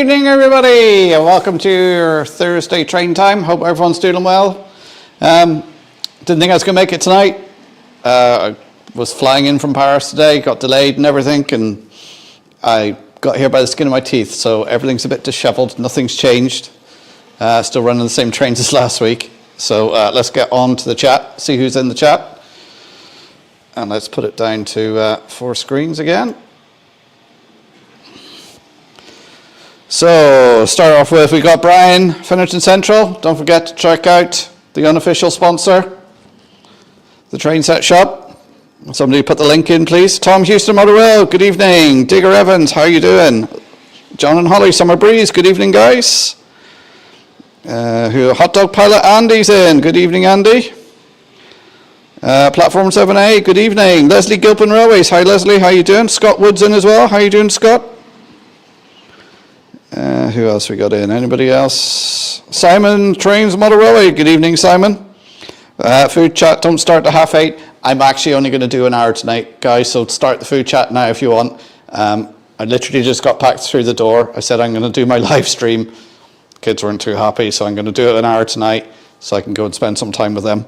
evening, everybody, and welcome to your Thursday train time. Hope everyone's doing well. Didn't think I was going to make it tonight. I was flying in from Paris today, got delayed and everything, and I got here by the skin of my teeth, so everything's a bit disheveled. Nothing's changed. Still running the same trains as last week. So let's get on to the chat, see who's in the chat. And let's put it down to 4 screens again. So, start off with, we got Brian, Finnerton Central. Don't forget to check out the unofficial sponsor, the train set shop. Somebody put the link in, please. Tom Houston, Motherwell, good evening. Digger Evans, how are you doing? John and Holly, Summer Breeze, good evening, guys. Hot Dog Pilot Andy's in, good evening, Andy. Platform 7A, good evening. Leslie Gilpin Railways, hi Leslie, how you doing? Scott Woods in as well, how you doing, Scott? Who else we got in? Anybody else? Simon, Trains Motor Railway. Good evening, Simon. Food chat, don't start at 8:30. I'm actually only going to do an hour tonight, guys, so start the food chat now if you want. I literally just got packed through the door. I said I'm going to do my live stream. Kids weren't too happy, so I'm going to do it an hour tonight so I can go and spend some time with them.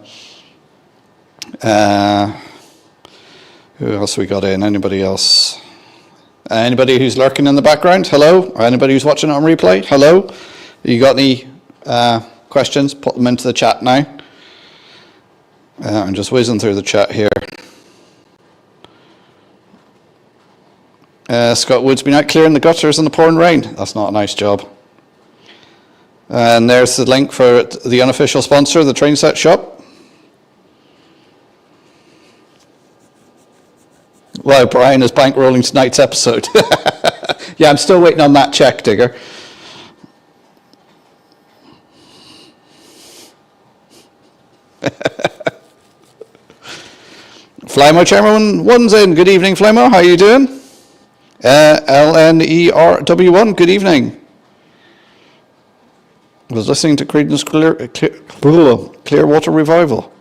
Who else we got in? Anybody else? Anybody who's lurking in the background, hello. Or anybody who's watching it on replay, hello. You got any questions? Put them into the chat now. I'm just whizzing through the chat here. Scott Wood's been out clearing the gutters in the pouring rain. That's not a nice job. And there's the link for the unofficial sponsor, the train set shop. Well, Brian is bankrolling tonight's episode. Yeah, I'm still waiting on that check, Digger. Flymo Chairman 1's in. Good evening, Flymo. How are you doing? LNERW1, good evening. I was listening to Creedence Clearwater Revival.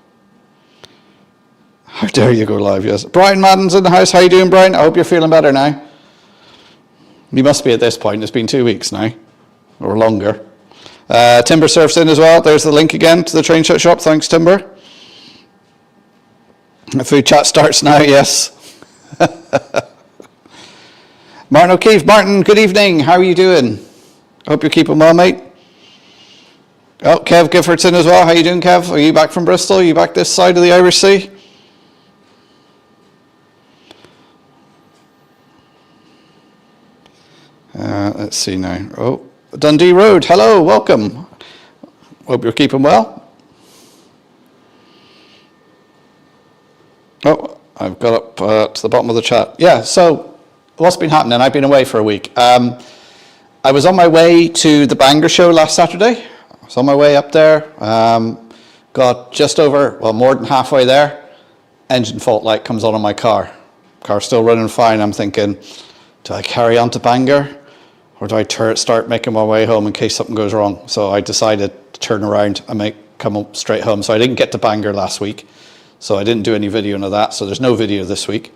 How dare you go live, yes. Brian Madden's in the house. How you doing, Brian? I hope you're feeling better now. You must be at this point. It's been 2 weeks now, or longer. Timber Surf's in as well. There's the link again to the train set shop. Thanks, Timber. The food chat starts now, yes. Martin O'Keefe. Martin, good evening. How are you doing? Hope you're keeping well, mate. Oh, Kev Gifford's in as well. How you doing, Kev? Are you back from Bristol? Are you back this side of the Irish Sea? Let's see now. Oh, Dundee Road. Hello, welcome. Hope you're keeping well. Oh, I've got up to the bottom of the chat. Yeah, so what's been happening? I've been away for a week. I was on my way to the Bangor show last Saturday. I was on my way up there. Got just over, well, more than halfway there. Engine fault light comes on in my car. Car's still running fine. I'm thinking, do I carry on to Bangor? Or do I start making my way home in case something goes wrong? So I decided to turn around and come up straight home. So I didn't get to Bangor last week. So I didn't do any videoing of that. So there's no video this week.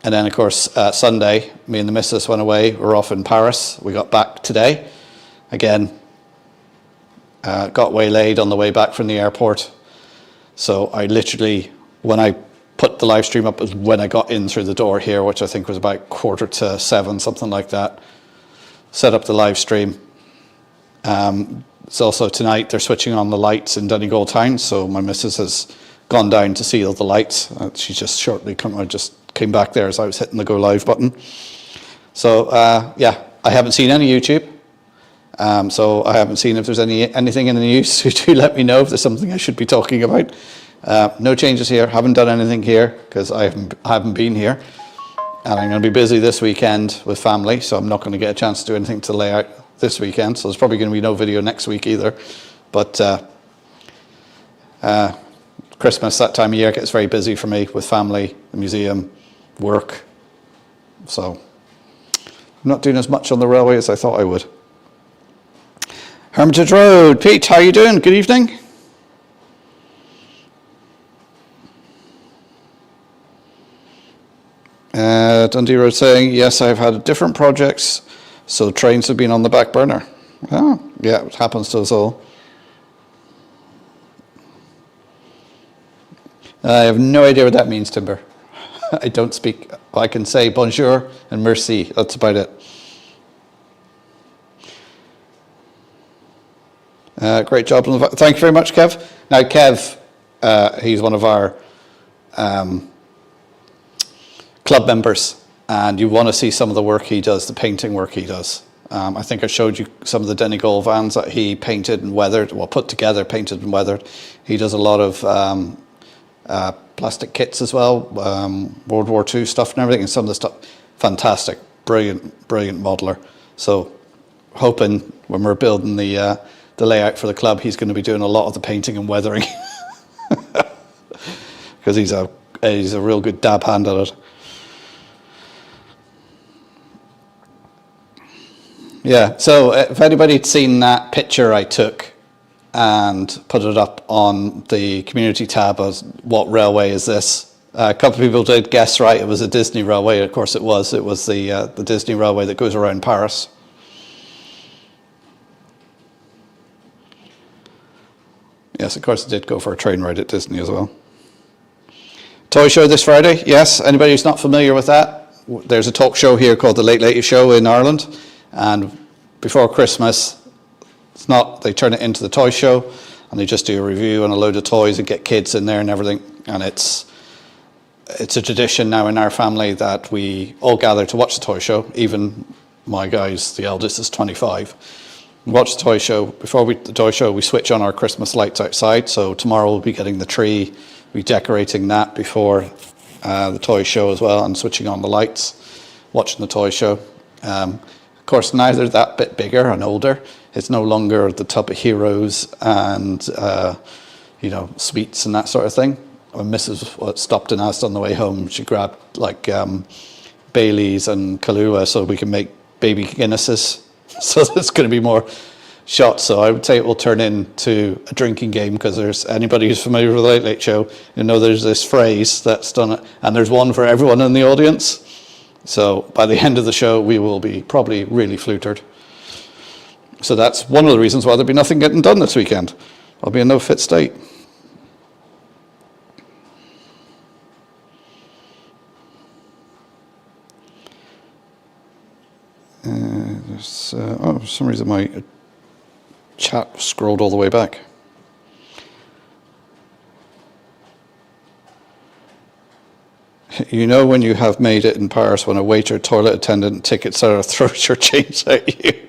And then, of course, Sunday, me and the missus went away. We're off in Paris. We got back today. Again, got waylaid on the way back from the airport. So I literally, when I put the live stream up, was when I got in through the door here, which I think was about 6:45, something like that. Set up the live stream. It's also tonight, they're switching on the lights in Donegal town, so my missus has gone down to see all the lights. She just shortly came back there as I was hitting the go live button. So yeah, I haven't seen any YouTube. So I haven't seen if there's anything in the news, so do let me know if there's something I should be talking about. No changes here, haven't done anything here because I haven't been here. And I'm going to be busy this weekend with family, so I'm not going to get a chance to do anything to lay out this weekend. So there's probably going to be no video next week either. But Christmas, that time of year, gets very busy for me with family, the museum, work. So I'm not doing as much on the railway as I thought I would. Hermitage Road. Pete, how are you doing? Good evening. Dundee Road saying, yes, I've had different projects So trains have been on the back burner. Oh, yeah, it happens to us all. I have no idea what that means, Timber. I don't speak. I can say bonjour and merci. That's about it. Great job. Thank you very much, Kev. Now, Kev, he's one of our club members, and you want to see some of the work he does, the painting work he does. I think I showed you some of the Donegal vans that he painted and weathered, well, put together, painted and weathered. He does a lot of plastic kits as well, World War II stuff and everything, and some of the stuff, fantastic, brilliant modeler. So hoping when we're building the layout for the club, he's going to be doing a lot of the painting and weathering, because he's a real good dab hand at it. Yeah, so if anybody had seen that picture I took and put it up on the community tab as what railway is this? A couple of people did guess right, it was a Disney railway. Of course it was. It was the Disney railway that goes around Paris. Yes, of course it did go for a train ride at Disney as well. Toy show this Friday, yes. Anybody who's not familiar with that, there's a talk show here called The Late Late Show in Ireland, and before Christmas, it's not, they turn it into the toy show and they just do a review and a load of toys and get kids in there and everything. And it's a tradition now in our family that we all gather to watch the toy show. Even my guys, the eldest is 25. We watch the toy show. Before the toy show, we switch on our Christmas lights outside. So tomorrow we'll be getting the tree, we'll be decorating that before the toy show as well, and switching on the lights, watching the toy show. Of course, now they're that bit bigger and older. It's no longer the tub of heroes and sweets and that sort of thing. When Mrs. stopped and asked on the way home, she grabbed like Baileys and Kahlua so we can make baby Guinnesses. So there's going to be more shots. So I would say it will turn into a drinking game, because there's anybody who's familiar with the Late Late Show, there's this phrase that's done it, and there's one for everyone in the audience. So by the end of the show, we will be probably really flutered. So that's one of the reasons why there'll be nothing getting done this weekend. I'll be in no fit state. For some reason my chat scrolled all the way back. You know when you have made it in Paris when a waiter, toilet attendant, ticket seller throws your change at you.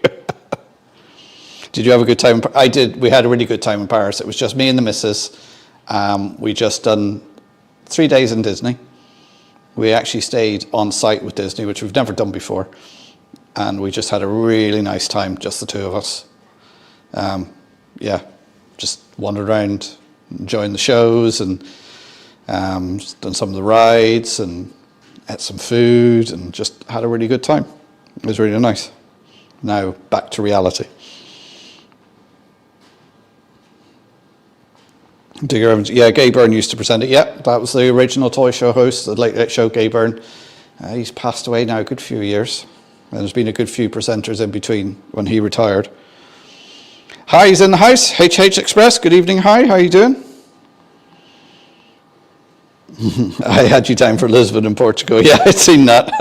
Did you have a good time? I did. We had a really good time in Paris. It was just me and the missus. We just done 3 days in Disney. We actually stayed on site with Disney, which we've never done before. And we just had a really nice time, just the two of us. Just wandered around, enjoying the shows, and done some of the rides and ate some food and just had a really good time. It was really nice. Now back to reality. Digger Evans, yeah, Gay Byrne used to present it. Yeah, that was the original toy show host, the Late Late Show, Gay Byrne. He's passed away now a good few years, and there's been a good few presenters in between when he retired. Hi, he's in the house. HH Express, good evening. Hi, how are you doing? I had you down for Lisbon in Portugal. Yeah, I'd seen that.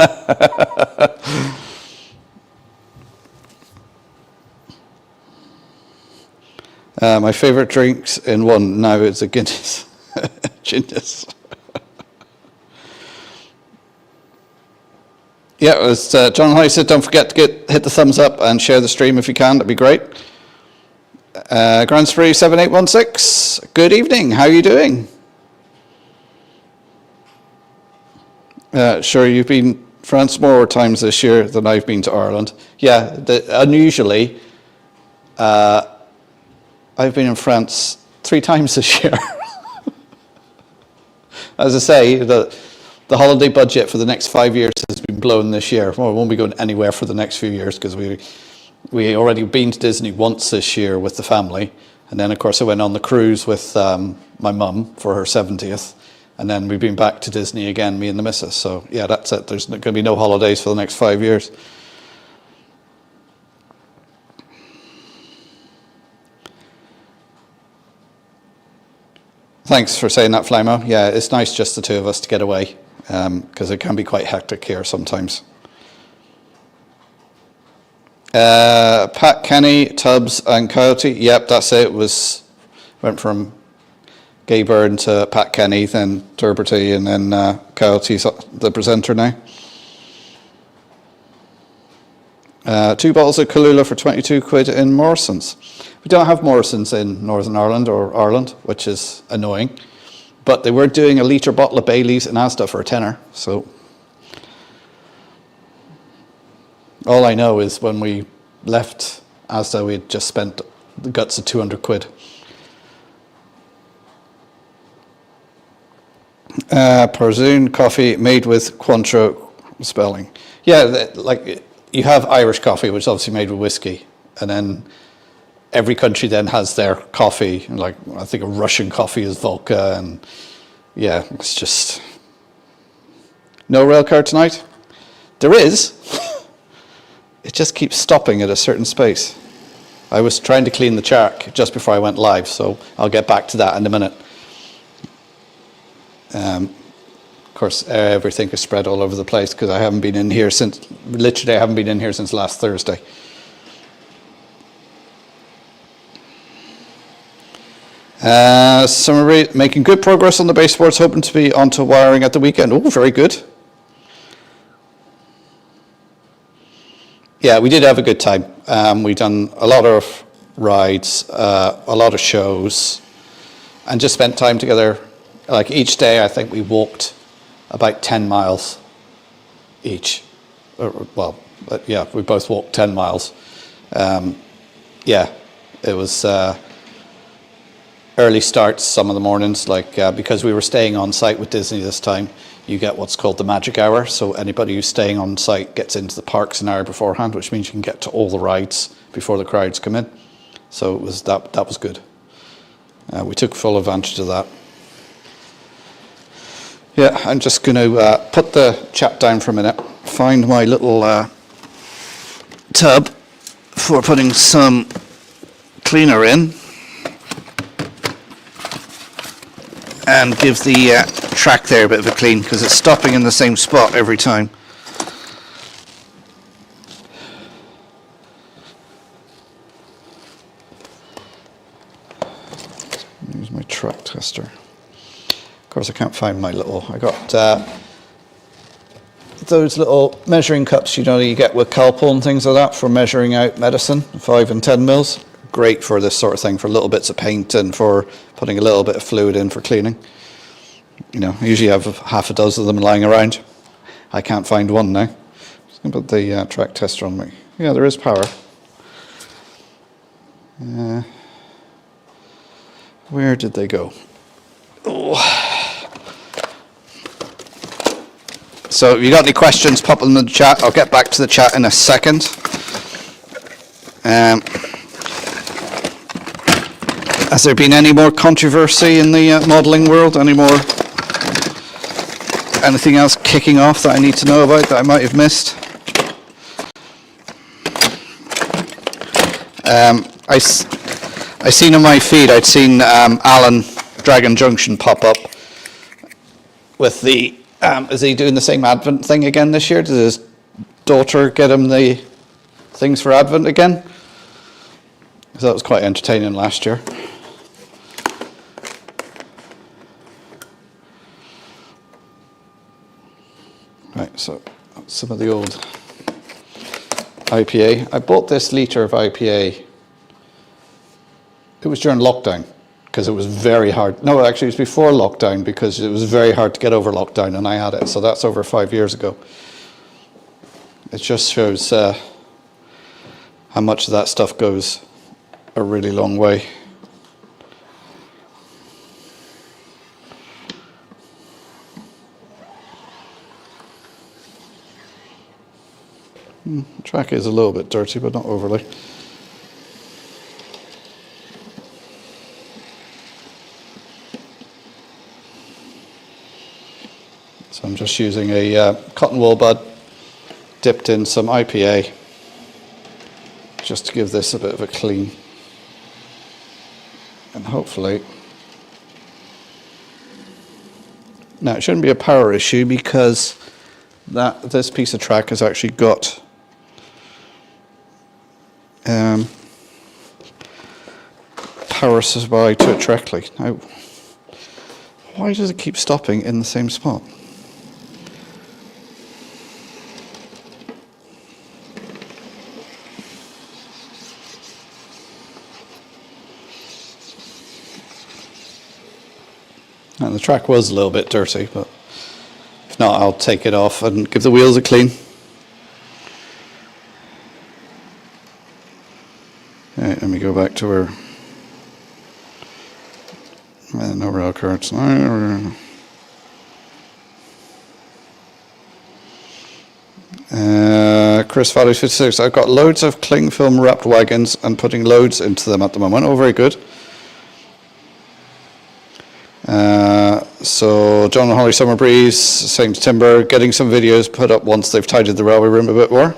My favourite drinks in one now is a Guinness. Genius. Yeah, as John Holly said, don't forget to hit the thumbs up and share the stream if you can. That'd be great. Grand Spree 7816. Good evening. How are you doing? Sure, you've been France more times this year than I've been to Ireland. Yeah, unusually, I've been in France 3 times this year. As I say, the holiday budget for the next 5 years has been blown this year. Well, we won't be going anywhere for the next few years, because we already been to Disney once this year with the family, and then of course I went on the cruise with my mum for her 70th, and then we've been back to Disney again, me and the missus. So yeah, that's it. There's going to be no holidays for the next 5 years. Thanks for saying that, Flymo. Yeah, it's nice just the two of us to get away, because it can be quite hectic here sometimes. Pat Kenny, Tubbs and Coyote. Yep, that's it. Went from Gay Byrne to Pat Kenny, then Turberty, and then Coyote's the presenter now. 2 bottles of Kahlua for 22 quid in Morrison's. We don't have Morrison's in Northern Ireland or Ireland, which is annoying. But they were doing a litre bottle of Bailey's in Asda for a tenner. So all I know is when we left Asda, we had just spent the guts of 200 quid. Parzoon coffee made with Cointreau spelling. Yeah, like you have Irish coffee, which is obviously made with whiskey, and then every country then has their coffee. Like I think a Russian coffee is Volca, and yeah, it's just no rail car tonight. There is. It just keeps stopping at a certain space. I was trying to clean the chark just before I went live, so I'll get back to that in a minute. Of course, everything is spread all over the place because I haven't been in here since, literally I haven't been in here since last Thursday. Summary, making good progress on the baseboards, hoping to be onto wiring at the weekend. Oh, very good. Yeah, we did have a good time. We done a lot of rides, a lot of shows, and just spent time together. Like each day, I think we walked about 10 miles each. Well, yeah, we both walked 10 miles. Yeah, it was early starts some of the mornings, like because we were staying on site with Disney this time, you get what's called the magic hour. So anybody who's staying on site gets into the parks an hour beforehand, which means you can get to all the rides before the crowds come in. So it was that was good. We took full advantage of that. Yeah, I'm just going to put the chat down for a minute, find my little tub for putting some cleaner in, and give the track there a bit of a clean because it's stopping in the same spot every time. Use my track tester. Of course, I can't find my little. I got those little measuring cups, you know, that you get with Calpol and things like that for measuring out medicine, 5 and 10 mils. Great for this sort of thing, for little bits of paint and for putting a little bit of fluid in for cleaning. You know, I usually have half a dozen of them lying around. I can't find one now. Just going to put the track tester on me. Yeah, there is power. Where did they go? Oh. So if you got any questions, pop them in the chat. I'll get back to the chat in a second. Has there been any more controversy in the modelling world? Anything else kicking off that I need to know about that I might have missed? I seen on my feed, I'd seen Alan Dragon Junction pop up with the, is he doing the same Advent thing again this year? Did his daughter get him the things for Advent again? So that was quite entertaining last year. Right, so some of the old IPA. I bought this litre of IPA. It was during lockdown because it was very hard. No, actually it was before lockdown because it was very hard to get over lockdown and I had it. So that's over 5 years ago. It just shows how much of that stuff goes a really long way. The track is a little bit dirty, but not overly. So I'm just using a cotton wool bud dipped in some IPA just to give this a bit of a clean. And hopefully Now, it shouldn't be a power issue because this piece of track has actually got power supply to it directly. Now, why does it keep stopping in the same spot? And the track was a little bit dirty, but if not, I'll take it off and give the wheels a clean. Right, let me go back to where no rail cards. Chris Valley 56. I've got loads of cling film wrapped wagons and putting loads into them at the moment. Oh, very good. So John and Holly Summer Breeze, same to Timber, getting some videos put up once they've tidied the railway room a bit more.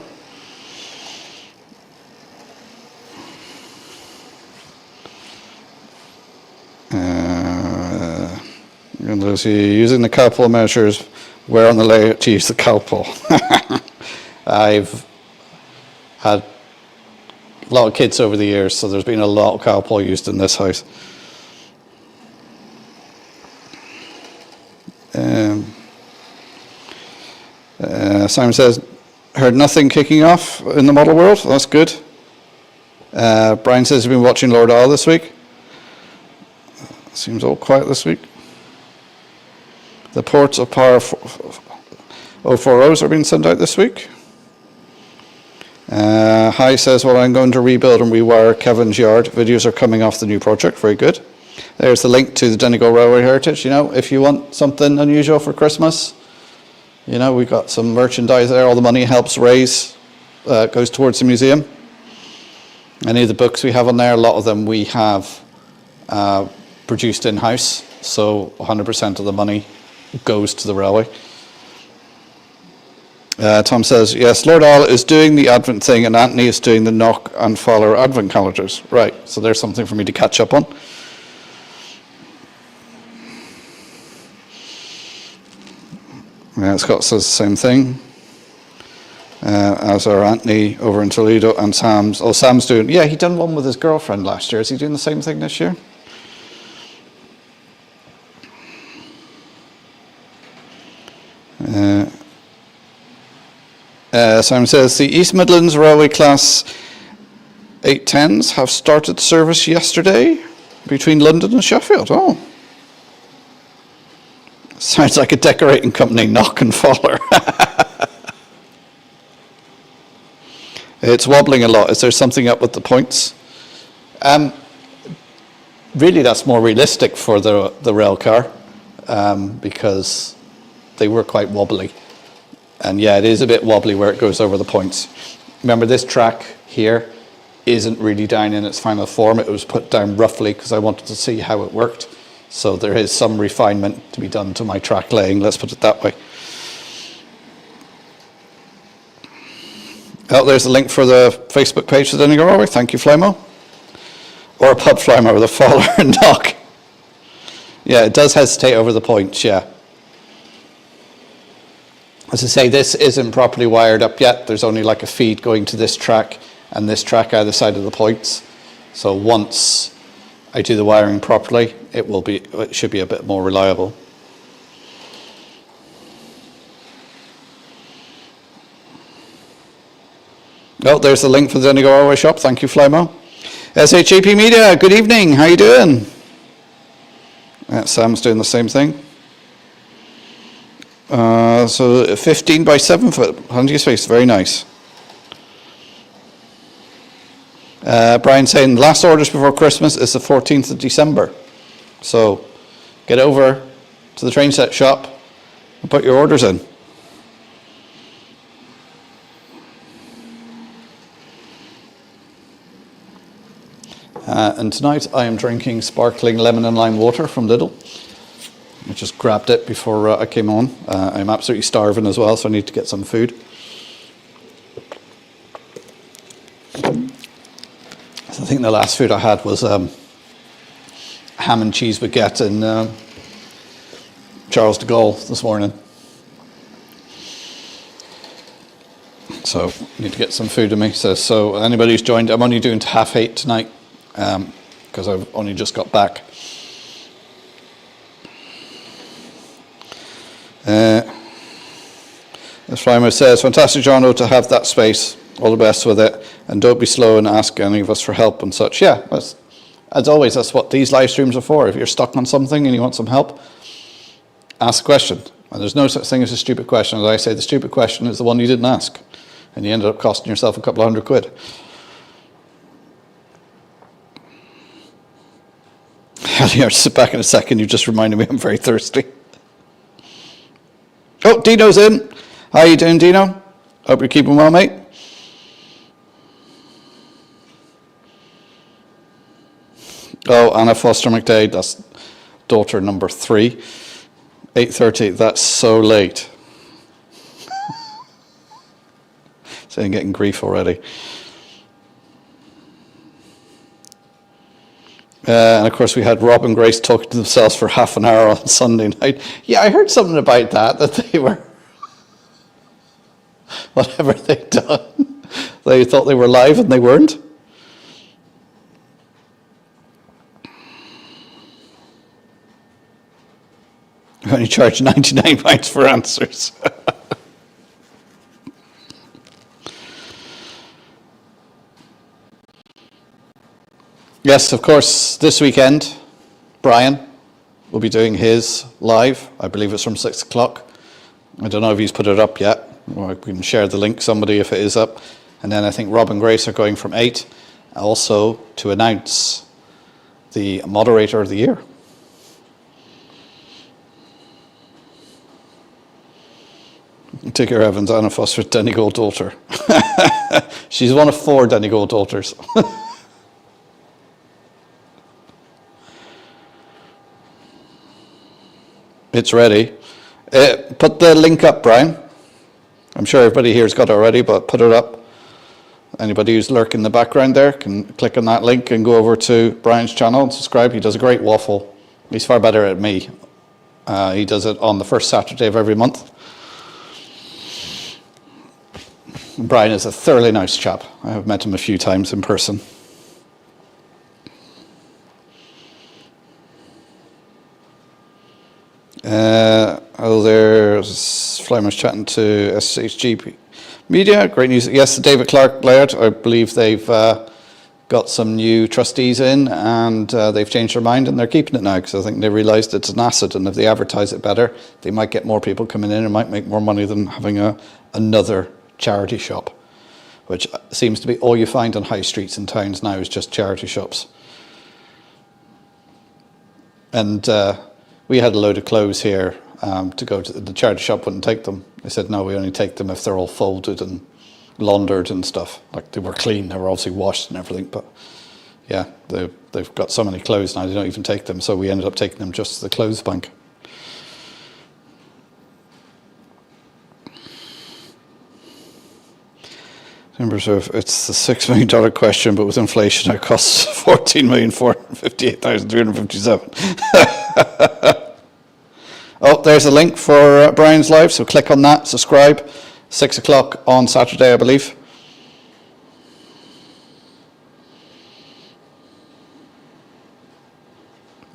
And Lucy, using the cowpole measures, where on the layout to use the cowpole? I've had a lot of kids over the years, so there's been a lot of cowpole used in this house. Simon says, heard nothing kicking off in the model world. That's good. Brian says he's been watching Lord Isle this week. Seems all quiet this week. The ports of Power 040s are being sent out this week. Hi says, well, I'm going to rebuild and rewire Kevin's yard. Videos are coming off the new project. Very good. There's the link to the Donegal Railway Heritage. You know, if you want something unusual for Christmas, you know, we've got some merchandise there. All the money helps raise, goes towards the museum. Any of the books we have on there, a lot of them we have produced in-house. So 100% of the money goes to the railway. Tom says, yes, Lord Isle is doing the Advent thing and Anthony is doing the Knock and Fowler Advent calendars. Right, so there's something for me to catch up on. Scott says the same thing, as are Anthony over in Toledo and Sam's. Oh, Sam's doing, yeah, he done one with his girlfriend last year. Is he doing the same thing this year? Simon says, the East Midlands Railway Class 810s have started service yesterday between London and Sheffield. Oh. Sounds like a decorating company, Knock and Fowler. It's wobbling a lot. Is there something up with the points? Really, that's more realistic for the rail car because they were quite wobbly. And yeah, it is a bit wobbly where it goes over the points. Remember, this track here isn't really down in its final form. It was put down roughly because I wanted to see how it worked. So there is some refinement to be done to my track laying, let's put it that way. Oh, there's a link for the Facebook page for Donegal Railway. Thank you, Flymo. Or a pub Flymo with a Fowler and Knock. Yeah, it does hesitate over the points, yeah. As I say, this isn't properly wired up yet. There's only like a feed going to this track and this track either side of the points. So once I do the wiring properly, it should be a bit more reliable. Oh, there's the link for the Donegal Railway shop. Thank you, Flymo. SHAP Media, good evening. How you doing? Sam's doing the same thing. So 15 by 7 foot, plenty of space, very nice. Brian saying last orders before Christmas is the 14th of December. So get over to the train set shop and put your orders in. And tonight I am drinking sparkling lemon and lime water from Lidl. I just grabbed it before I came on. I'm absolutely starving as well, so I need to get some food. I think the last food I had was ham and cheese baguette in Charles de Gaulle this morning. So need to get some food in me. So anybody who's joined, I'm only doing to 8:30 tonight because I've only just got back. As Flymo says, fantastic, John, to have that space. All the best with it, and don't be slow and ask any of us for help and such. Yeah, as always, that's what these live streams are for. If you're stuck on something and you want some help, ask a question. And there's no such thing as a stupid question. As I say, the stupid question is the one you didn't ask, and you ended up costing yourself a couple of £100. I'll sit back in a second. You just reminded me I'm very thirsty. Oh, Dino's in. How you doing, Dino? Hope you're keeping well, mate. Oh, Anna Foster McDade, that's daughter number 3. 8:30, that's so late. So I'm getting grief already. And of course we had Rob and Grace talking to themselves for half an hour on Sunday night. Yeah, I heard something about that they were, whatever they'd done, they thought they were live and they weren't. You only charge £99 for answers. Yes, of course, this weekend, Brian will be doing his live. I believe it's from 6 o'clock. I don't know if he's put it up yet. Or I can share the link, somebody, if it is up. And then I think Rob and Grace are going from 8, also to announce the moderator of the year. Tigger Evans, Anna Foster, Donegal daughter. She's one of 4 Donegal daughters. It's ready. Put the link up, Brian. I'm sure everybody here's got it already, but put it up. Anybody who's lurking in the background there can click on that link and go over to Brian's channel and subscribe. He does a great waffle. He's far better at me. He does it on the first Saturday of every month. Brian is a thoroughly nice chap. I have met him a few times in person. There's Flymer's chatting to SHG Media. Great news. Yes, David Clark Laird. I believe they've got some new trustees in, and they've changed their mind and they're keeping it now because I think they realised it's an asset, and if they advertise it better, they might get more people coming in and might make more money than having another charity shop, which seems to be all you find on high streets in towns now is just charity shops. And we had a load of clothes here to go to. The charity shop wouldn't take them. They said, no, we only take them if they're all folded and laundered and stuff. Like, they were clean, they were obviously washed and everything, but yeah, they've got so many clothes now they don't even take them, so we ended up taking them just to the clothes bank. So it's the $6 million question, but with inflation it costs $14,458,357. Oh, there's a link for Brian's live, so click on that, subscribe. 6 o'clock on Saturday, I believe.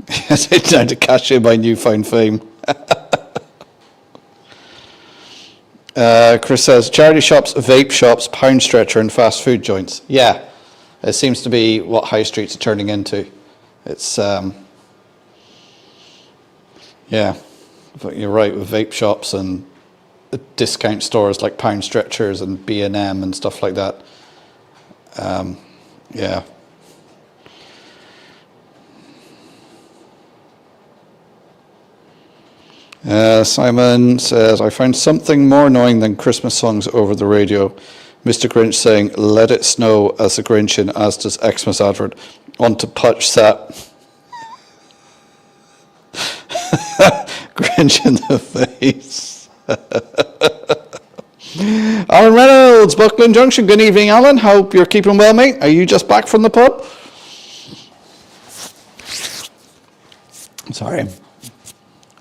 It's time to cash in my newfound fame. Chris says, charity shops, vape shops, pound stretcher and fast food joints. Yeah, it seems to be what high streets are turning into. It's, yeah, but you're right with vape shops and discount stores like pound stretchers and B&M and stuff like that. Yeah. Simon says, I found something more annoying than Christmas songs over the radio. Mr. Grinch saying, let it snow as the Grinch in Asda's Xmas advert. On to Putch that. Grinch in the face. Alan Reynolds, Buckland Junction. Good evening, Alan. Hope you're keeping well, mate. Are you just back from the pub? Sorry.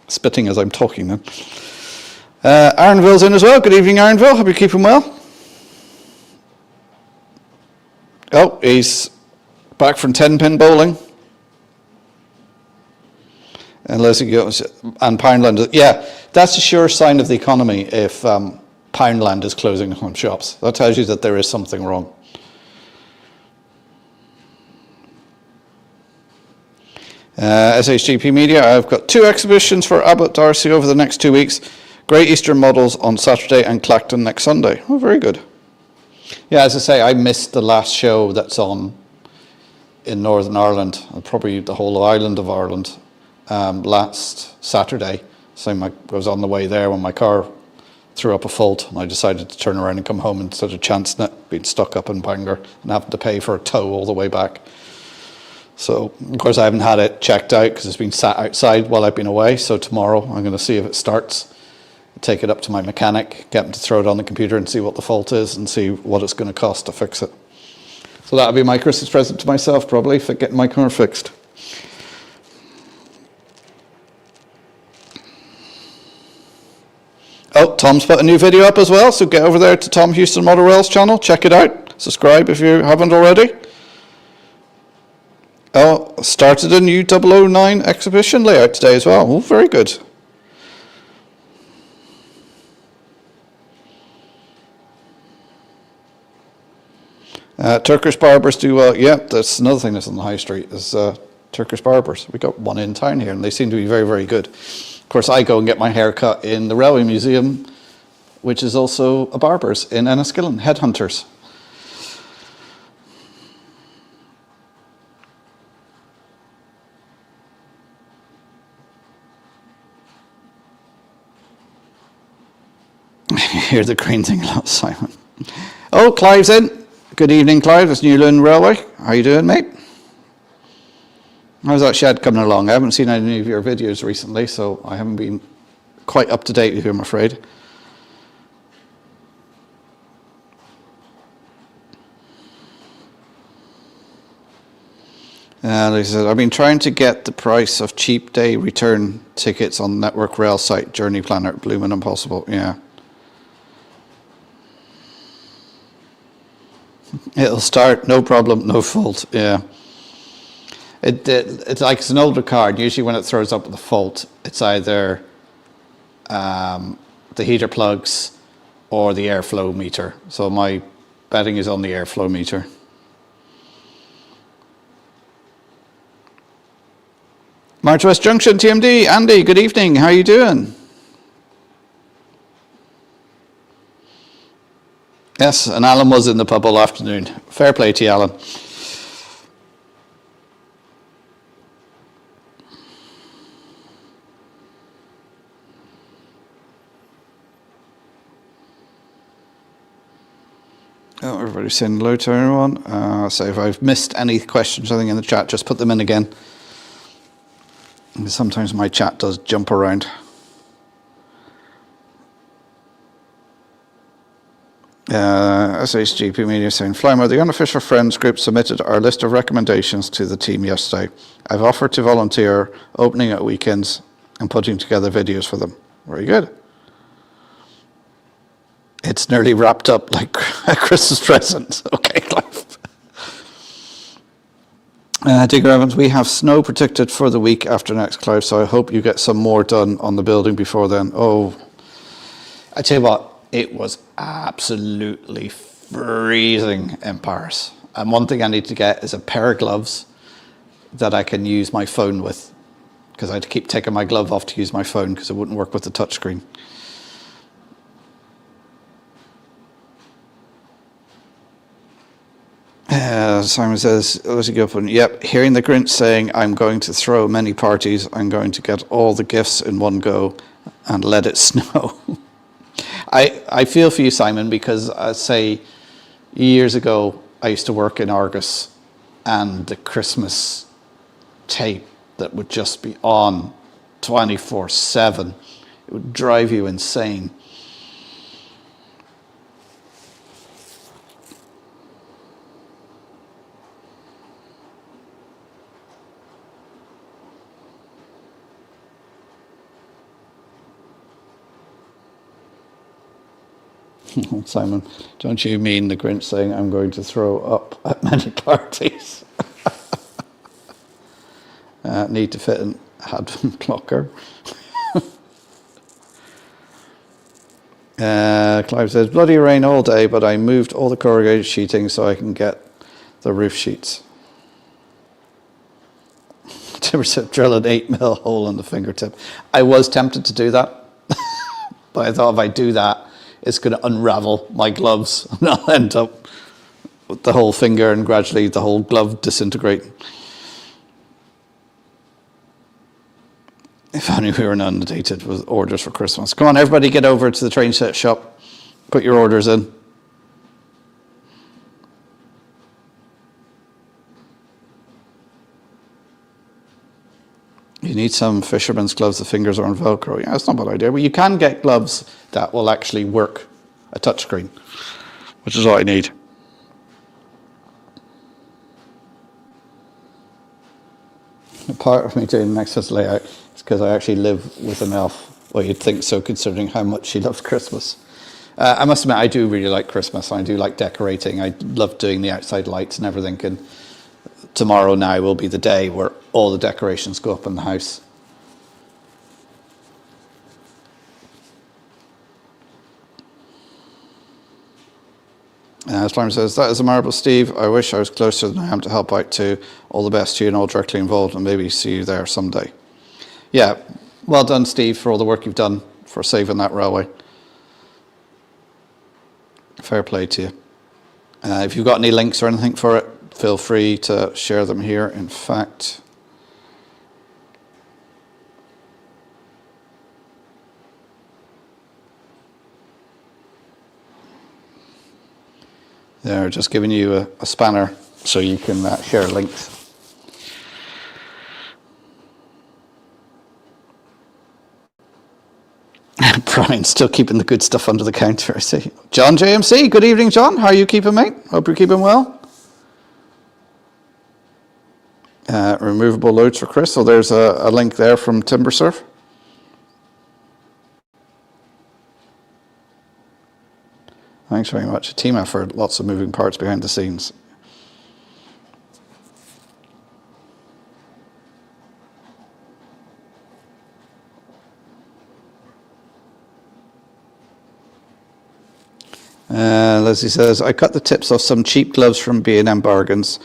spitting as I'm talking then. Aaronville's in as well. Good evening, Aaronville. Hope you're keeping well. Oh, he's back from 10-pin bowling. And Leslie goes, and Poundland. Yeah, that's a sure sign of the economy if Poundland is closing home shops. That tells you that there is something wrong. SHGP Media, I've got 2 exhibitions for Abbott Darcy over the next 2 weeks. Great Eastern Models on Saturday and Clacton next Sunday. Oh, very good. Yeah, as I say, I missed the last show that's on in Northern Ireland, and probably the whole island of Ireland, last Saturday. So I was on the way there when my car threw up a fault, and I decided to turn around and come home instead of chancing it, being stuck up in Bangor and having to pay for a tow all the way back. So, of course, I haven't had it checked out because it's been sat outside while I've been away. So tomorrow I'm going to see if it starts, take it up to my mechanic, get him to throw it on the computer and see what the fault is and see what it's going to cost to fix it. So that'll be my Christmas present to myself, probably, for getting my car fixed. Oh, Tom's put a new video up as well, so get over there to Tom Houston Motor Rails channel, check it out, subscribe if you haven't already. Oh, started a new 009 exhibition layout today as well. Oh, very good. Turkish barbers do well. Yeah, that's another thing that's on the high street is Turkish barbers. We got one in town here, and they seem to be very, very good. Of course, I go and get my hair cut in the Railway Museum, which is also a barber's in Enniskillen, Headhunters. Hear the green thing a lot, Simon. Oh, Clive's in. Good evening, Clive. It's Newland Railway. How you doing, mate? How's that shed coming along? I haven't seen any of your videos recently, so I haven't been quite up to date with you, I'm afraid. He said, I've been trying to get the price of cheap day return tickets on Network Rail site, Journey Planner, blooming impossible. Yeah. It'll start, no problem, no fault. Yeah. It's like it's an older card. Usually when it throws up the fault, it's either the heater plugs or the airflow meter. So my betting is on the airflow meter. March West Junction, TMD. Andy, good evening. How are you doing? Yes, and Alan was in the pub all afternoon. Fair play to you, Alan. Oh, everybody's saying hello to everyone. So if I've missed any questions, I think in the chat, just put them in again. Sometimes my chat does jump around. SHGP Media saying, Flymo, the Unofficial Friends group submitted our list of recommendations to the team yesterday. I've offered to volunteer opening at weekends and putting together videos for them. Very good. It's nearly wrapped up like a Christmas present. Okay, Clive. Digger Evans, we have snow predicted for the week after next, Clive, so I hope you get some more done on the building before then. Oh, I tell you what, it was absolutely freezing in Paris. And one thing I need to get is a pair of gloves that I can use my phone with, because I had to keep taking my glove off to use my phone because it wouldn't work with the touchscreen. Simon says, let's go up and, yep, hearing the Grinch saying, I'm going to throw many parties, I'm going to get all the gifts in one go and let it snow. I feel for you, Simon, because say years ago, I used to work in Argus, and the Christmas tape that would just be on 24/7, it would drive you insane. Simon, don't you mean the Grinch saying I'm going to throw up at many parties? Need to fit an advent blocker. Clive says, bloody rain all day, but I moved all the corrugated sheeting so I can get the roof sheets. Timber said, drill an 8mm hole in the fingertip. I was tempted to do that, but I thought if I do that, it's going to unravel my gloves and I'll end up with the whole finger and gradually the whole glove disintegrating. If only we were inundated with orders for Christmas. Come on, everybody get over to the train set shop. Put your orders in. You need some fisherman's gloves. The fingers are on Velcro. Yeah, that's not a bad idea. Well, you can get gloves that will actually work a touchscreen, which is all I need. A part of me doing Nexus layout is because I actually live with an elf. Well, you'd think so, considering how much she loves Christmas. I must admit, I do really like Christmas. I do like decorating. I love doing the outside lights and everything. And tomorrow now will be the day where all the decorations go up in the house. Slime says, that is a marble, Steve. I wish I was closer than I am to help out too. All the best to you and all directly involved, and maybe see you there someday. Yeah, well done, Steve, for all the work you've done for saving that railway. Fair play to you. If you've got any links or anything for it, feel free to share them here. In fact, they're just giving you a spanner so you can share links. Brian's still keeping the good stuff under the counter, I see. John JMC, good evening, John. How are you keeping, mate? Hope you're keeping well. Removable loads for Chris. So there's a link there from TimberSurf. Thanks very much. A team effort, lots of moving parts behind the scenes. Leslie says, I cut the tips off some cheap gloves from B&M Bargains.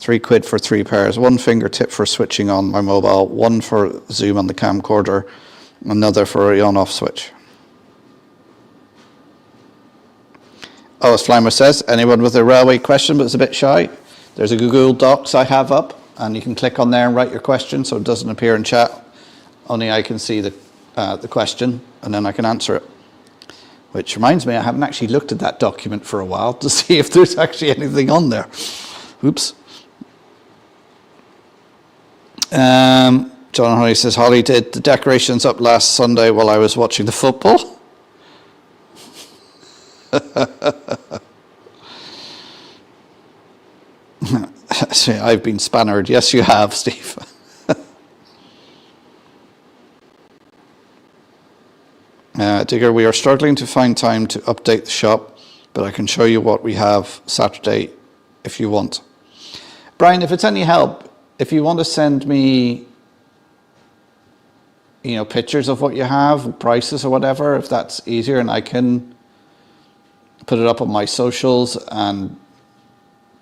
£3 for 3 pairs. One finger tip for switching on my mobile, one for zoom on the camcorder, another for a on-off switch. Oh, as Flymer says, anyone with a railway question but is a bit shy, there's a Google Docs I have up, and you can click on there and write your question so it doesn't appear in chat. Only I can see the question, and then I can answer it. Which reminds me, I haven't actually looked at that document for a while to see if there's actually anything on there. Oops. John Holly says, Holly did the decorations up last Sunday while I was watching the football. I've been spannered. Yes, you have, Steve. Digger, we are struggling to find time to update the shop, but I can show you what we have Saturday if you want. Brian, if it's any help, if you want to send me, pictures of what you have, prices or whatever, if that's easier, and I can put it up on my socials and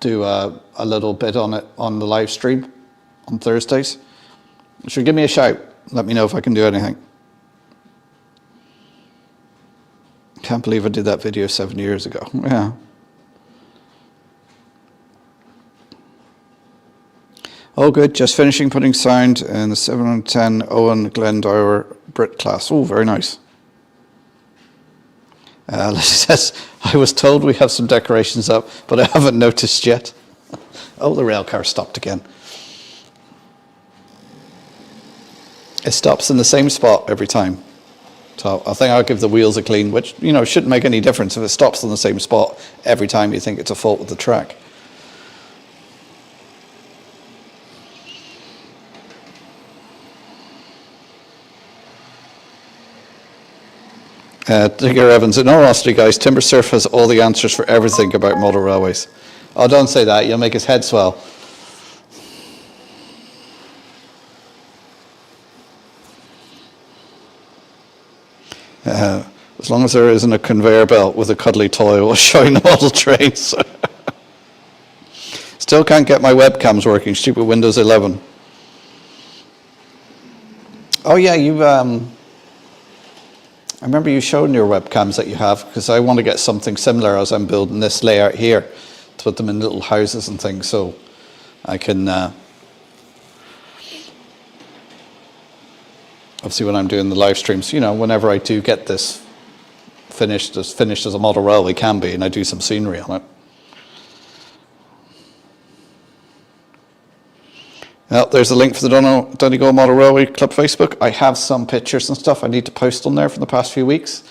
do a little bit on it on the live stream on Thursdays. So give me a shout. Let me know if I can do anything. Can't believe I did that video 7 years ago. Yeah. Oh, good. Just finishing putting sound in the 710 Owen Glendower Brit class. Oh, very nice. Leslie says, I was told we have some decorations up, but I haven't noticed yet. Oh, the rail car stopped again. It stops in the same spot every time. So I think I'll give the wheels a clean, which, shouldn't make any difference if it stops in the same spot every time you think it's a fault with the track. Digger Evans, in all honesty, guys, TimberSurf has all the answers for everything about model railways. Oh, don't say that. You'll make his head swell. As long as there isn't a conveyor belt with a cuddly toy while showing the model trains. Still can't get my webcams working. Stupid Windows 11. Oh yeah, I remember you showing your webcams that you have, because I want to get something similar as I'm building this layout here, to put them in little houses and things, so I can obviously when I'm doing the live streams, you know, whenever I do get this finished as a model railway can be, and I do some scenery on it. Well, there's a link for the Donegal Model Railway Club Facebook. I have some pictures and stuff I need to post on there for the past few weeks.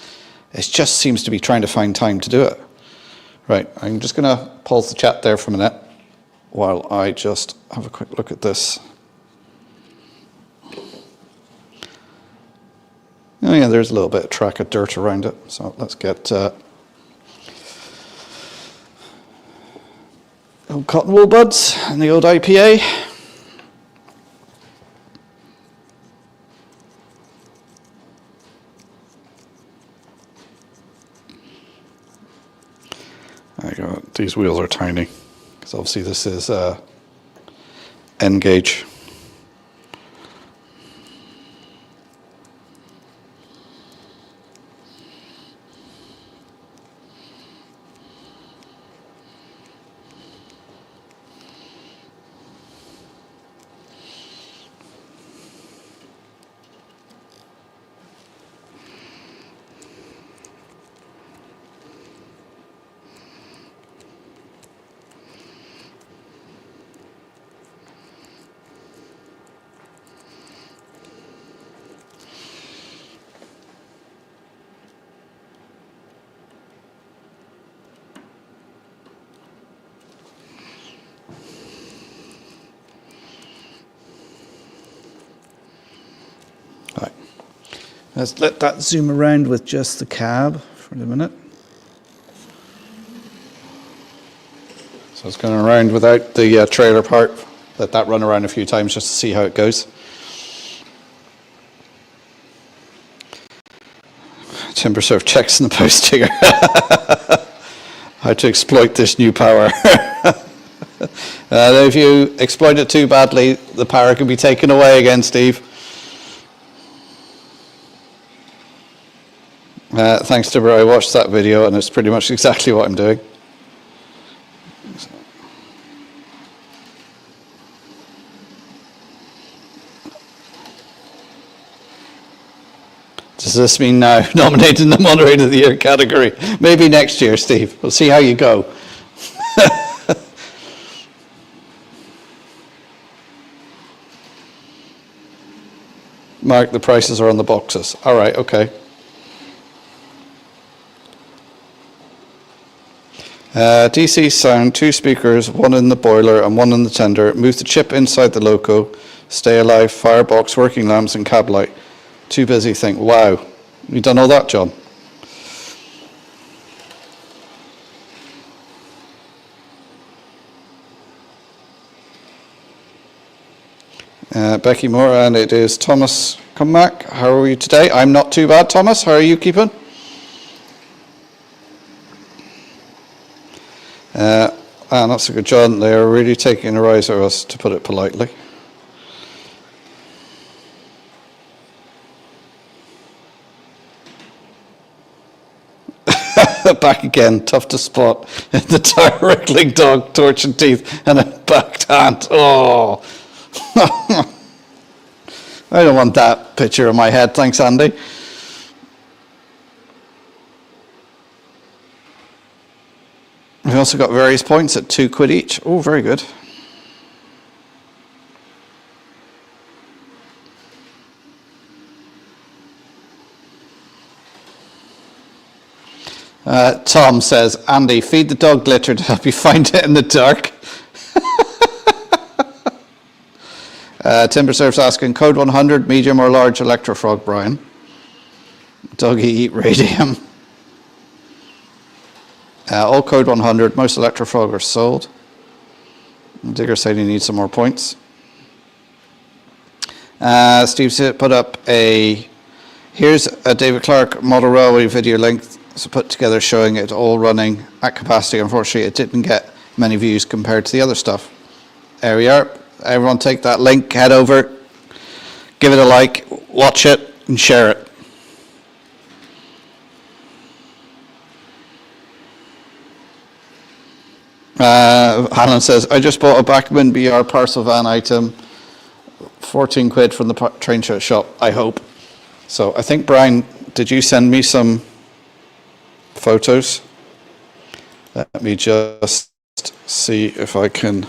It just seems to be trying to find time to do it. Right, I'm just going to pause the chat there for a minute while I just have a quick look at this. Oh yeah, there's a little bit of track of dirt around it. So let's get old cotton wool buds and the old IPA. There you go. These wheels are tiny, because obviously this is N gauge. Let's let that zoom around with just the cab for a minute. So it's going around without the trailer part. Let that run around a few times just to see how it goes. TimberSurf checks in the post digger. How to exploit this new power. If you exploit it too badly, the power can be taken away again, Steve. Thanks, Timber. I watched that video and it's pretty much exactly what I'm doing. Does this mean now nominating the Moderator of the Year category? Maybe next year, Steve. We'll see how you go. Mark, the prices are on the boxes. All right, okay. DC sound, 2 speakers, 1 in the boiler and 1 in the tender. Move the chip inside the loco. Stay alive, firebox, working lamps and cab light. Too busy, think. Wow. You done all that, John? Becky Moore, and it is Thomas Comeback. How are you today? I'm not too bad, Thomas. How are you keeping? And that's a good John. They are really taking a rise out of us, to put it politely. Back again, tough to spot. The tire wriggling dog, torch and teeth, and a backed hand. Oh, I don't want that picture in my head. Thanks, Andy. We've also got various points at £2 each. Oh, very good. Tom says, Andy, feed the dog glitter to help you find it in the dark. TimberSurf's asking, code 100, medium or large electrofrog, Brian? Dougie eat radium. All code 100. Most electrofrog are sold. Digger said he needs some more points. Steve put up here's a David Clark model railway video link. So put together showing it all running at capacity. Unfortunately, it didn't get many views compared to the other stuff. There we are. Everyone take that link, head over, give it a like, watch it, and share it. Alan says, I just bought a Bachmann BR parcel van item, 14 quid from the train shop, I hope. So I think, Brian, did you send me some photos? Let me just see if I can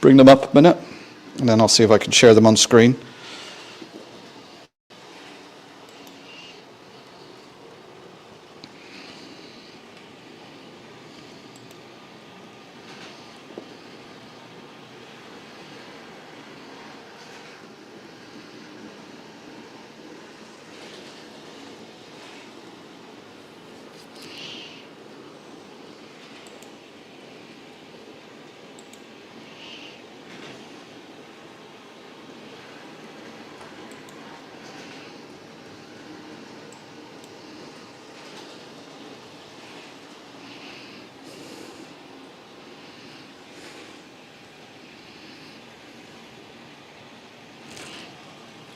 bring them up a minute, and then I'll see if I can share them on screen.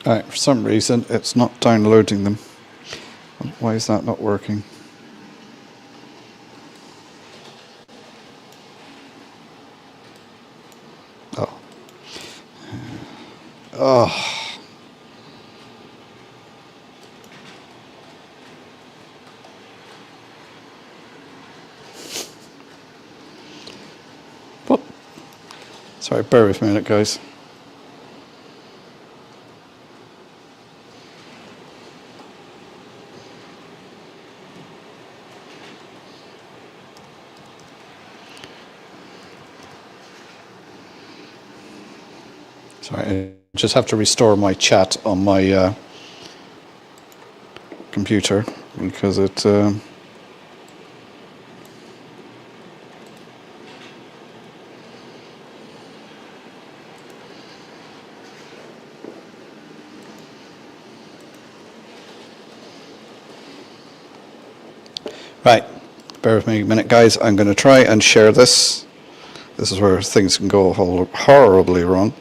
Alright, for some reason it's not downloading them. Why is that not working? Oh. Oh. What? Sorry, bear with me a minute, guys. Sorry, I just have to restore my chat on my computer because it... Right, bear with me a minute, guys. I'm going to try and share this. This is where things can go horribly wrong.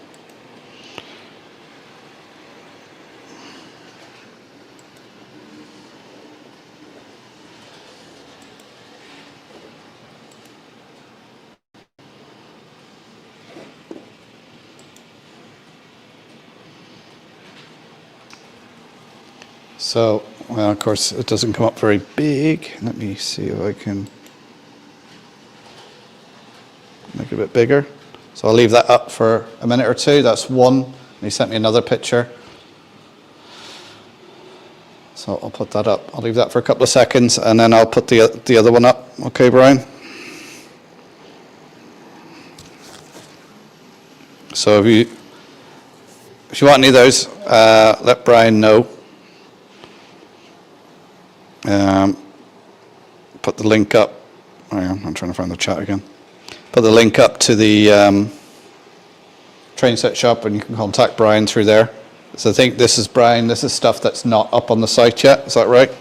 So, well, of course, it doesn't come up very big. Let me see if I can make it a bit bigger. So I'll leave that up for a minute or two. That's one. He sent me another picture. So I'll put that up. I'll leave that for a couple of seconds, and then I'll put the other one up. Okay, Brian? So if you want any of those, let Brian know. Put the link up. Hang on, I'm trying to find the chat again. Put the link up to the train set shop, and you can contact Brian through there. So I think this is Brian. This is stuff that's not up on the site yet. Is that right?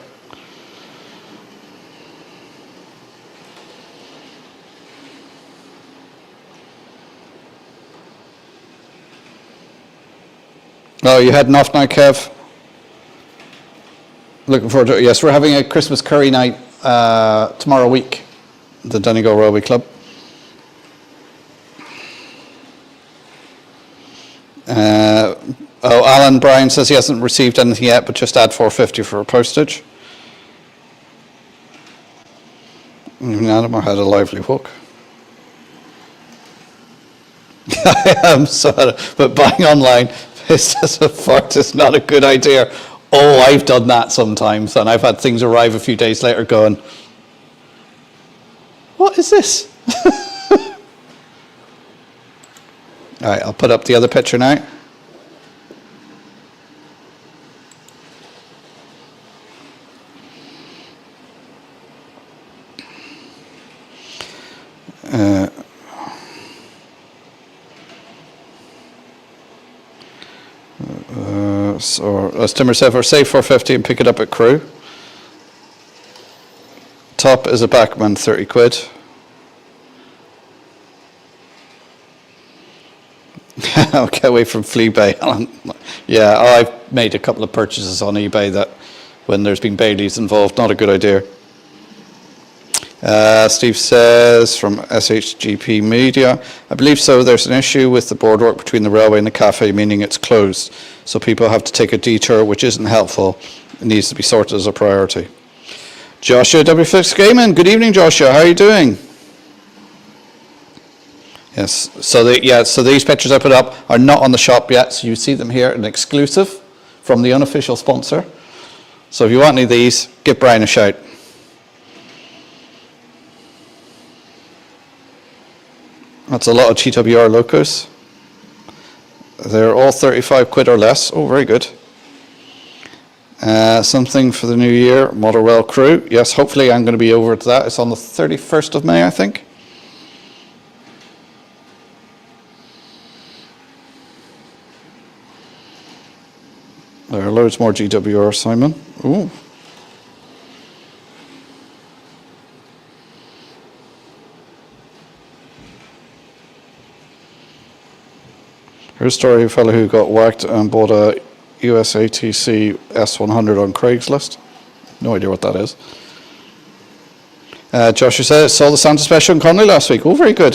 Oh, you heading off now, Kev? Looking forward to it. Yes, we're having a Christmas curry night tomorrow week, the Donegal Railway Club. Alan Bryan says he hasn't received anything yet, but just add $4.50 for postage. Adam, I had a lively hook. I am sorry, but buying online is just a fart. It's not a good idea. Oh, I've done that sometimes, and I've had things arrive a few days later going, what is this? All right, I'll put up the other picture now. Or as Timmer said, or save 450 and pick it up at Crew. Top is a Backman, 30 quid. Get away from Fleabay. Yeah, I've made a couple of purchases on eBay that when there's been Baileys involved, not a good idea. Steve says from SHGP Media, I believe so. There's an issue with the boardwalk between the railway and the cafe, meaning it's closed. So people have to take a detour, which isn't helpful. It needs to be sorted as a priority. Joshua W6 Gaming, good evening, Joshua. How are you doing? Yes. So these pictures I put up are not on the shop yet. So you see them here, an exclusive from the unofficial sponsor. So if you want any of these, give Brian a shout. That's a lot of GWR locos. They're all 35 quid or less. Oh, very good. Something for the new year, Motherwell Crew. Yes, hopefully I'm going to be over to that. It's on the 31st of May, I think. There are loads more GWR, Simon. Ooh. Here's a story of a fellow who got whacked and bought a USATC S100 on Craigslist. No idea what that is. Joshua says, saw the Santa Special in Connolly last week. Oh, very good.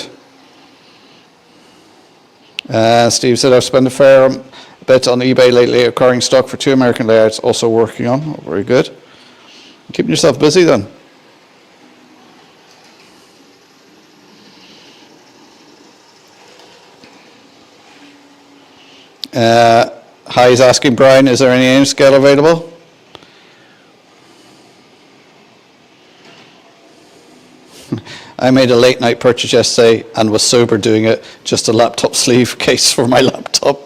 Steve said, I've spent a fair bit on eBay lately, acquiring stock for 2 American layouts, also working on. Oh, very good. Keeping yourself busy then. Hi, he's asking Brian, is there any aim scale available? I made a late night purchase yesterday and was sober doing it, just a laptop sleeve case for my laptop.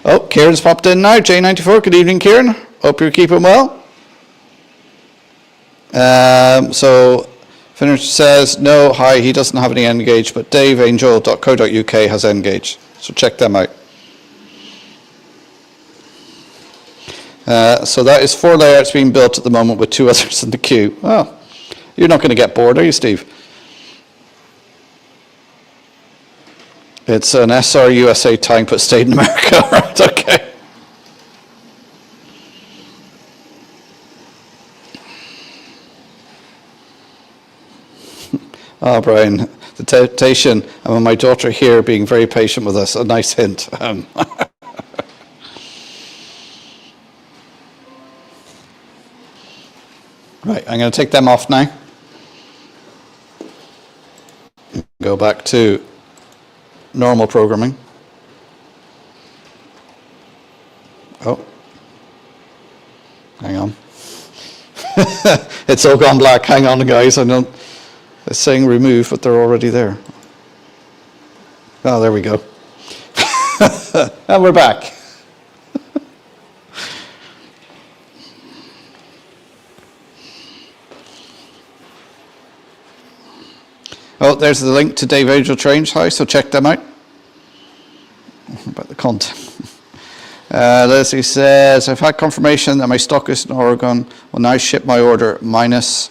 Oh, Kieran's popped in now, J94, good evening Kieran, hope you're keeping well. So Finish says, no, hi, he doesn't have any Engage, but daveangel.co.uk has Engage. So check them out. So that is 4 layouts being built at the moment with 2 others in the queue. Well, you're not going to get bored, are you, Steve? It's an SR USA tank, but stayed in America. Right, okay. Oh, Brian, the temptation, and with my daughter here being very patient with us, a nice hint. Right, I'm going to take them off now. Go back to normal programming. Oh, hang on. It's all gone black. Hang on, guys. I don't. It's saying remove, but they're already there. Oh, there we go. And we're back. Oh, there's the link to Dave Angel Trains House, so check them out. About the content. Leslie says, I've had confirmation that my stock is in Oregon. Will now ship my order minus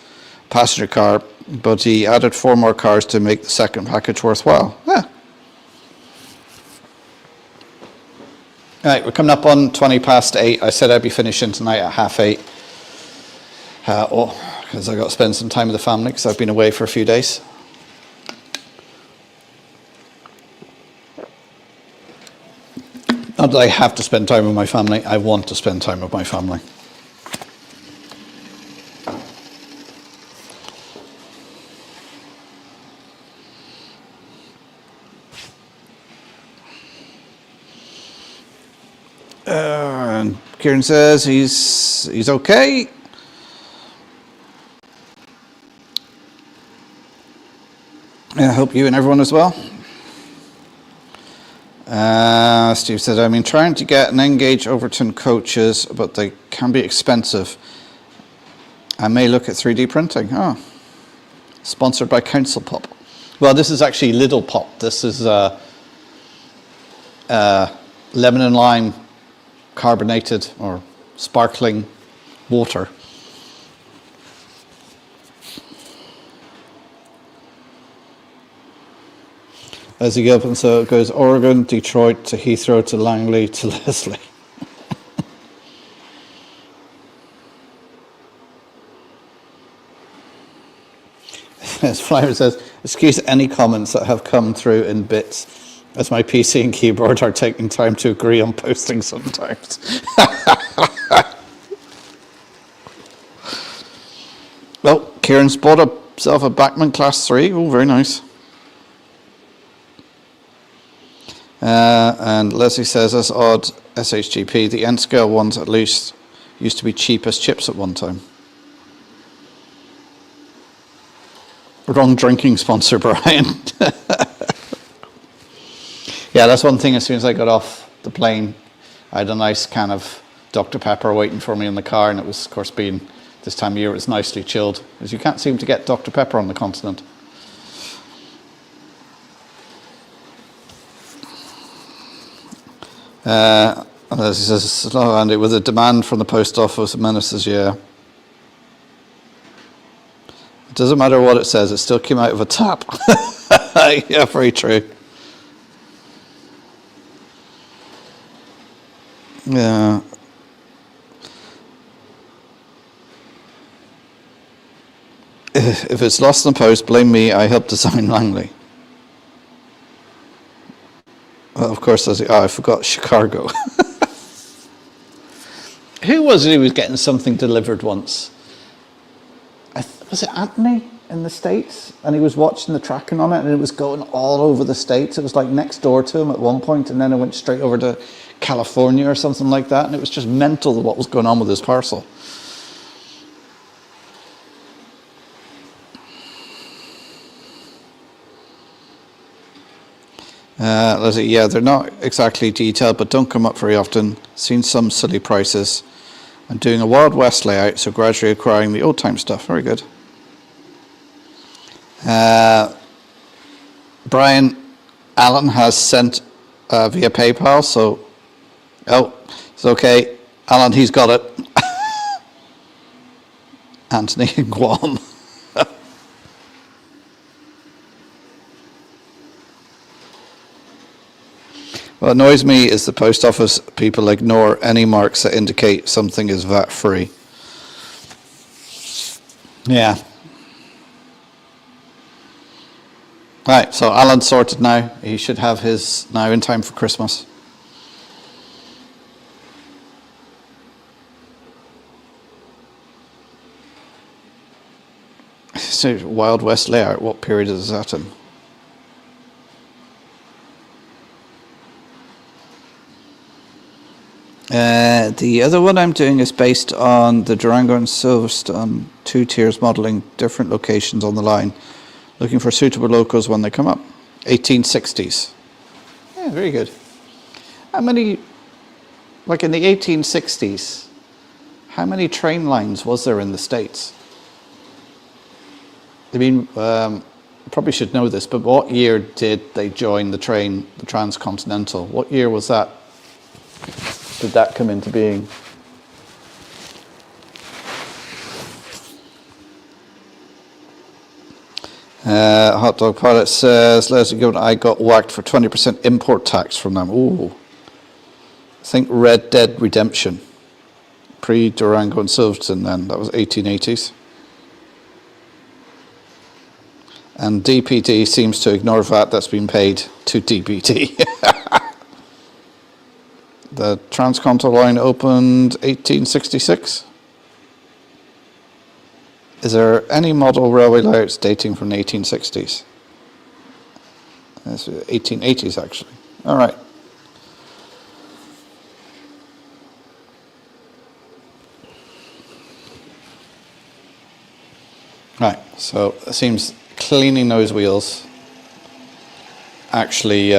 passenger car, but he added 4 more cars to make the second package worthwhile. Yeah. All right, we're coming up on 20 past 8. I said I'd be finishing tonight at 8:30. Because I got to spend some time with the family because I've been away for a few days. Not that I have to spend time with my family, I want to spend time with my family. And Kieran says he's okay. I hope you and everyone as well. Steve said, I've been trying to get an Engage Overton coaches, but they can be expensive. I may look at 3D printing. Oh, sponsored by Council Pop. Well, this is actually Little Pop. This is lemon and lime carbonated or sparkling water. As you go up, and so it goes Oregon, Detroit to Heathrow to Langley to Leslie. As Flower says, excuse any comments that have come through in bits, as my PC and keyboard are taking time to agree on posting sometimes. Well, Kieran's bought himself a Bachmann Class 3. Oh, very nice. And Leslie says, that's odd, SHGP. The N-scale ones at least used to be cheap as chips at one time. Wrong drinking sponsor, Brian. Yeah, that's one thing. As soon as I got off the plane, I had a nice can of Dr. Pepper waiting for me in the car, and it was, of course, being this time of year, it was nicely chilled, because you can't seem to get Dr. Pepper on the continent. As he says, hello Andy, with a demand from the post office, menaces, yeah. It doesn't matter what it says, it still came out of a tap. Yeah, very true. Yeah. If it's lost in the post, blame me, I helped design Langley. Well, of course, I forgot Chicago. Who was it who was getting something delivered once? Was it Anthony in the States? And he was watching the tracking on it, and it was going all over the States. It was like next door to him at one point, and then it went straight over to California or something like that, and it was just mental what was going on with his parcel. Leslie, yeah, they're not exactly detailed, but don't come up very often. Seen some silly prices. And doing a Wild West layout, so gradually acquiring the old time stuff. Very good. Brian Allen has sent via PayPal, so it's okay. Alan, he's got it. Anthony in Guam. What annoys me is the post office people ignore any marks that indicate something is VAT free. Yeah. Right, so Alan's sorted now. He should have his now in time for Christmas. So Wild West layout, what period is that in? The other one I'm doing is based on the Durango and Silverstone 2 tiers modelling different locations on the line, looking for suitable locals when they come up. 1860s. Yeah, very good. How many, like in the 1860s, how many train lines was there in the States? I mean, probably should know this, but what year did they join the train, the Transcontinental? What year was that? Did that come into being? Hot Dog Pilot says, Leslie Gibbon, I got whacked for 20% import tax from them. Ooh. I think Red Dead Redemption. Pre-Durango and Silverstone then. That was 1880s. And DPD seems to ignore VAT that's been paid to DPD. The Transcontinental line opened 1866. Is there any model railway layouts dating from the 1860s? That's 1880s, actually. All right. Right, so it seems cleaning those wheels actually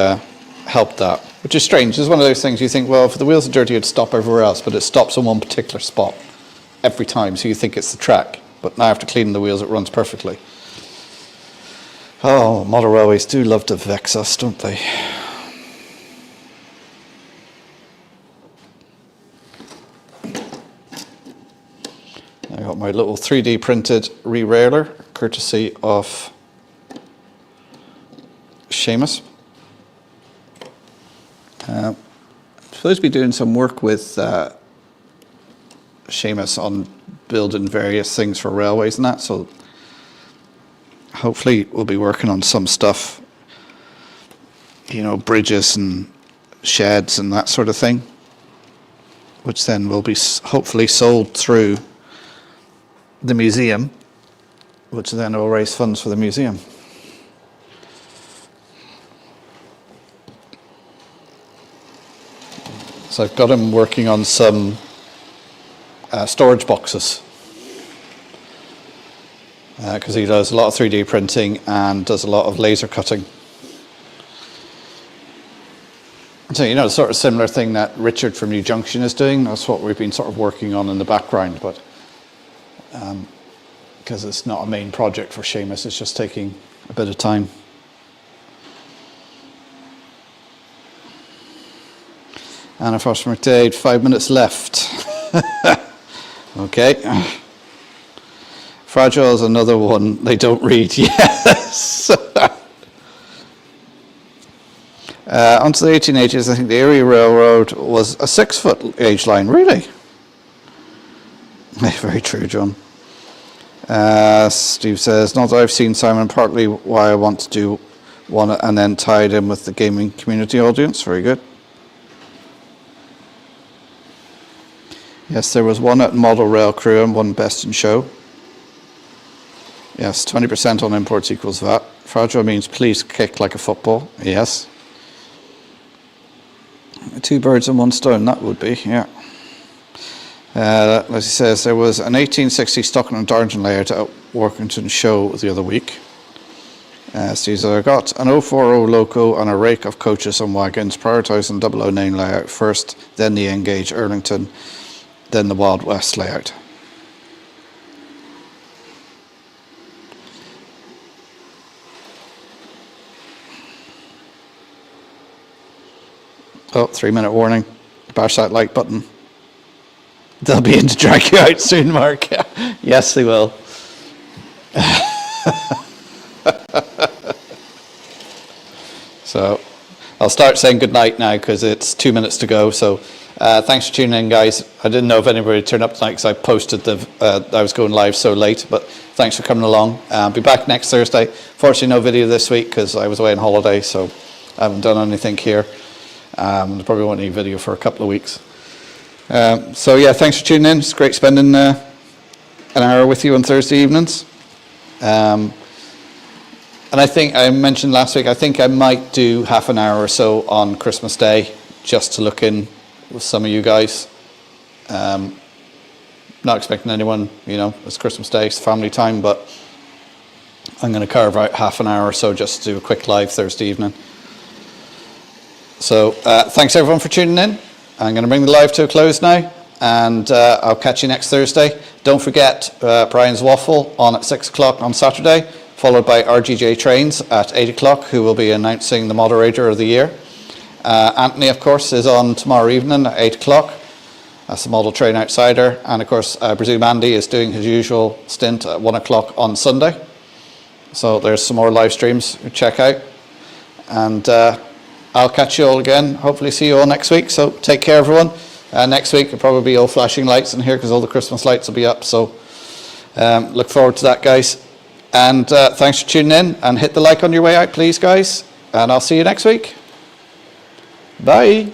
helped that, which is strange. It's one of those things you think, well, if the wheels are dirty, it'd stop everywhere else, but it stops in one particular spot every time, so you think it's the track. But now after cleaning the wheels, it runs perfectly. Oh, model railways do love to vex us, don't they? I got my little 3D printed re-railer, courtesy of Seamus. I'm supposed to be doing some work with Seamus on building various things for railways and that, so hopefully we'll be working on some stuff, bridges and sheds and that sort of thing, which then will be hopefully sold through the museum, which then will raise funds for the museum. So I've got him working on some storage boxes, because he does a lot of 3D printing and does a lot of laser cutting. So, the sort of similar thing that Richard from New Junction is doing, that's what we've been sort of working on in the background, but because it's not a main project for Seamus, it's just taking a bit of time. Anna Foster McDade, 5 minutes left. Okay. Fragile is another one they don't read. Yes. Until the 1880s, I think the Erie Railroad was a 6-foot gauge line. Really? Very true, John. Steve says, not that I've seen Simon, partly why I want to do one and then tie it in with the gaming community audience. Very good. Yes, there was one at Model Rail Crew and one Best in Show. Yes, 20% on imports equals VAT. Fragile means please kick like a football. Yes. 2 birds and 1 stone, that would be, yeah. As he says, there was an 1860 Stockton and Darlington layout at Workington Show the other week. Steve says, I got an 040 loco and a rake of coaches and wagons, prioritising 009 layout first, then the Engage Erlington, then the Wild West layout. Oh, 3-minute warning. Bash that like button. They'll be in to drag you out soon, Mark. Yes, they will. So I'll start saying goodnight now because it's 2 minutes to go. So thanks for tuning in, guys. I didn't know if anybody would turn up tonight because I posted I was going live so late, but thanks for coming along. Be back next Thursday. Fortunately, no video this week because I was away on holiday, so I haven't done anything here. There probably won't need video for a couple of weeks. So yeah, thanks for tuning in. It's great spending an hour with you on Thursday evenings. And I think I mentioned last week, I think I might do half an hour or so on Christmas Day just to look in with some of you guys. Not expecting anyone, it's Christmas Day, it's family time, but I'm going to carve out half an hour or so just to do a quick live Thursday evening. So thanks everyone for tuning in. I'm going to bring the live to a close now, and I'll catch you next Thursday. Don't forget Brian's Waffle on at 6 o'clock on Saturday, followed by RGJ Trains at 8 o'clock, who will be announcing the moderator of the year. Anthony, of course, is on tomorrow evening at 8 o'clock. That's the Model Train Outsider. And of course, I presume Andy is doing his usual stint at 1 o'clock on Sunday. So there's some more live streams to check out. And I'll catch you all again. Hopefully see you all next week. So take care, everyone. Next week, it'll probably be all flashing lights in here because all the Christmas lights will be up. So look forward to that, guys. And thanks for tuning in. And hit the like on your way out, please, guys. And I'll see you next week. Bye.